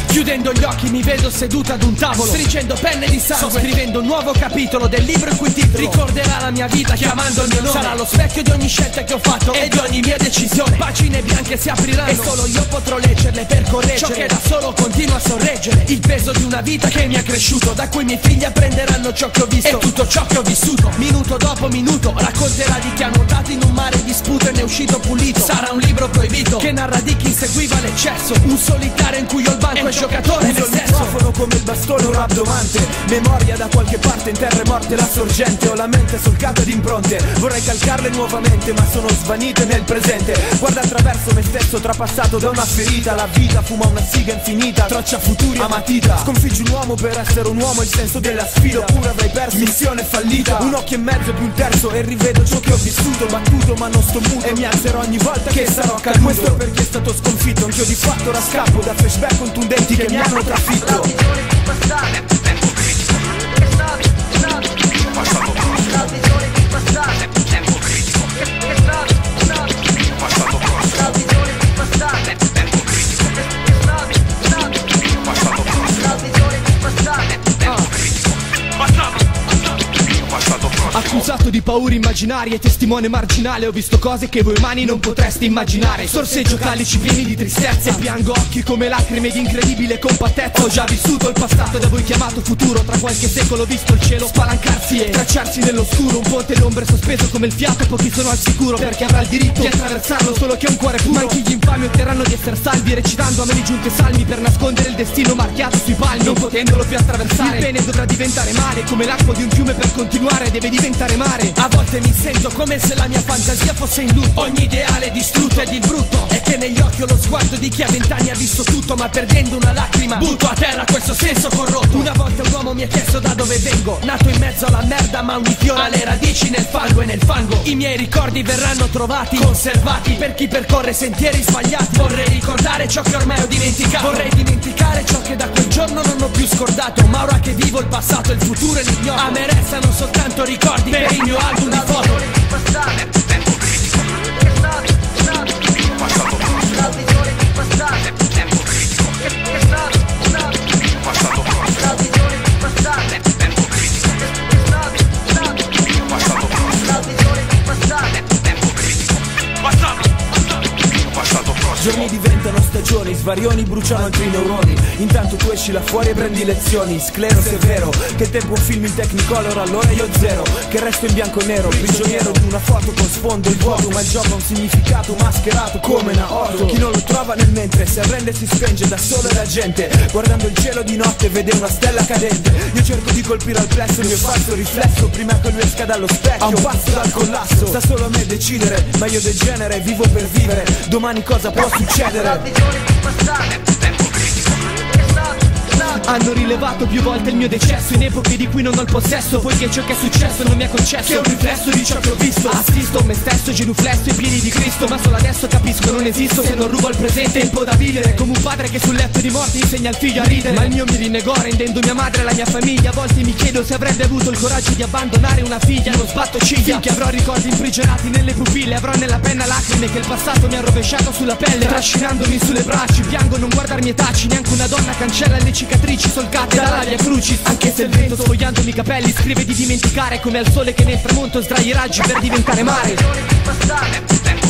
Chiudendo gli occhi mi vedo seduta ad un tavolo, stringendo penne di sangue, sto scrivendo un nuovo capitolo del libro in cui titolo ricorderà la mia vita chiamando il mio nome. Sarà lo specchio di ogni scelta che ho fatto e di ogni mia decisione. Pagine bianche si apriranno e solo io potrò leggerle per correggere ciò che da solo continua a sorreggere. Il peso di una vita che mi è cresciuto, da cui i miei figli apprenderanno ciò che ho visto e tutto ciò che ho vissuto. Minuto dopo minuto racconterà di chi ha nuotato in un mare di sputo e ne è uscito pulito. Sarà un libro proibito che narra di chi inseguiva l'eccesso, un solitario in cui ho il banco e il giocatore nel stesso. Il microfono come il bastone un rabdomante, memoria da qualche parte in terra è morte la sorgente. Ho la mente solcata di impronte, vorrei calcarle nuovamente ma sono svanite nel presente. Guarda attraverso me stesso trapassato da una ferita. La vita fuma una siga infinita, traccia futuri a matita. Sconfiggi un uomo per essere un uomo, il senso della sfida. Oppure avrai perso, missione fallita. Un occhio e mezzo più il terzo e rivedo ciò che ho vissuto. Battuto ma non sto muto e mi alzerò ogni volta che sarò caduto. Questo perché è stato sconfitto, anch'io di fatto ora scappo da flashback contundenti che mi hanno trafitto. Accusato di paure immaginarie, testimone marginale, ho visto cose che voi umani non potreste immaginare. Sorseggio calici pieni di tristezza, piango occhi come lacrime di incredibile compattezza. Ho già vissuto il passato da voi chiamato futuro, tra qualche secolo ho visto il cielo spalancarsi e tracciarsi nell'oscuro. Un ponte d'ombre sospeso come il fiato, pochi sono al sicuro perché avrà il diritto di attraversarlo solo chi ha un cuore puro. Ma anche gli infami otterranno di essere salvi, recitando a mani giunte salmi per nascondere il destino marchiato sui palmi, non potendolo più attraversare. Il bene dovrà diventare male, come l'acqua di un fiume per continuare deve diventare mare. A volte mi sento come se la mia fantasia fosse in lutto, ogni ideale distrutto ed il brutto è che negli occhi ho lo sguardo di chi a 20 anni ha visto tutto, ma perdendo una lacrima butto a terra questo senso corrotto. Una volta un uomo mi ha chiesto da dove vengo, nato in mezzo alla merda ma unifiora le radici nel fango e nel fango. I miei ricordi verranno trovati, conservati per chi percorre sentieri sbagliati. Vorrei ricordare ciò che ormai ho dimenticato, vorrei dimenticare ciò che da quel giorno non ho più scordato. Ma ora che vivo il passato e il futuro l'ignoro, a me restano soltanto ricordi per il mio album di foto. Tempo critico, che stato, passato prossimo. La visione di passare, tempo critico, che stato, passato prossimo. La visione di passare, tempo critico, che stato, passato prossimo. La visione di passare, tempo critico, passato prossimo. Giorni diventano stagioni, svarioni bruciano altri neuroni. Intanto tu esci là fuori e prendi lezioni. Sclero se è vero che il tempo è un film in technicolor, allora io zero, che resto in bianco e nero, prigioniero di una foto con sfondo il vuoto. Ma il gioco ha un significato mascherato come una orto. Chi non lo trova nel mentre si arrende e si spenge da sola la gente. Guardando il cielo di notte vede una stella cadente. Io cerco di colpire al plesso il mio falso riflesso prima che lui esca dallo specchio. A un passo dal collasso, sta solo a me decidere, ma io degenere, vivo per vivere. Domani cosa può succedere? La visione di passare, tempo critico, che stato. Hanno rilevato più volte il mio decesso in epoche di cui non ho il possesso, poiché ciò che è successo non mi ha concesso, che è un riflesso di ciò che ho visto. Assisto me stesso genuflesso ai piedi di Cristo, ma solo adesso capisco non esisto se non rubo il presente. Tempo da vivere come un padre che sul letto di morte insegna al figlio a ridere, ma il mio mi rinnegò rendendo mia madre la mia famiglia. A volte mi chiedo se avrebbe avuto il coraggio di abbandonare una figlia. Non sbatto ciglia finché avrò ricordi imprigionati nelle pupille, avrò nella penna lacrime che il passato mi ha rovesciato sulla pelle, trascinandomi sulle braccia. Piango non guardarmi i tacci, neanche una donna cancella le cicatrici solcate dalla via crucis. Anche se il vento sfogliandomi i capelli scrive di dimenticare, come al sole che nel tramonto sdrai i raggi per diventare mare. Tempo